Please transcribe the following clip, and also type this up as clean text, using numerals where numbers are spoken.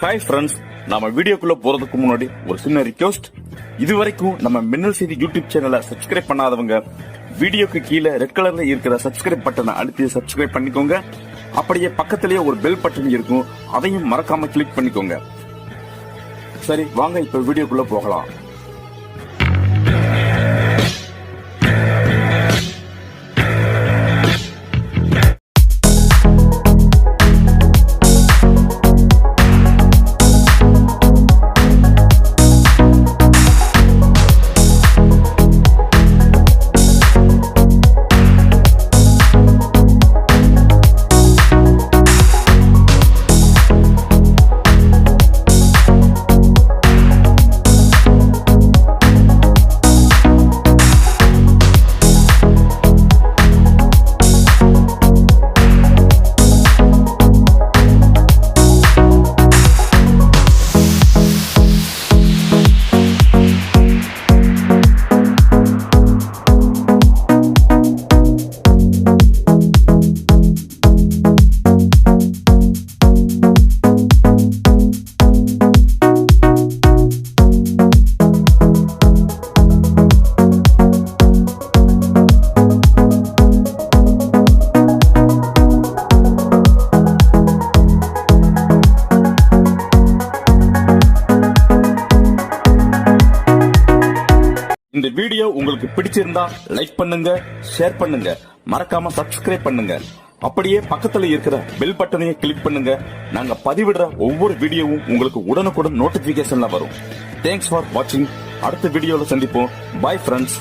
Hi friends, நம்ம வீடியோக்குள்ள போறதுக்கு முன்னாடி ஒரு சின்ன ரிக்வெஸ்ட். இதுவரைக்கும் நம்ம மின்னல் செய்தி யூடியூப் சேனலை சப்ஸ்கிரைப் பண்ணாதவங்க வீடியோக்கு கீழே ரெட் கலர்ல இருக்கிற சப்ஸ்கிரைப் பட்டனை அழுத்தி சப்ஸ்கிரைப் பண்ணிக்கோங்க. அப்படியே பக்கத்திலேயே ஒரு பெல் பட்டன் இருக்கும், அதையும் மறக்காம கிளிக் பண்ணிக்கோங்க. சரி வாங்க இப்ப வீடியோக்குள்ள போகலாம். இந்த வீடியோ உங்களுக்கு பிடிச்சிருந்தா லைக் பண்ணுங்க, ஷேர் பண்ணுங்க, மறக்காம சப்ஸ்கிரைப் பண்ணுங்க. அப்படியே பக்கத்துல இருக்கிற பெல் பட்டனையும் கிளிக் பண்ணுங்க. நாங்க பதிவிடுற ஒவ்வொரு வீடியோவும் உங்களுக்கு உடனுக்குடன் நோட்டிபிகேஷன்ல வரும். தேங்க்ஸ் ஃபார் வாட்சிங். அடுத்த வீடியோல சந்திப்போம். Bye friends.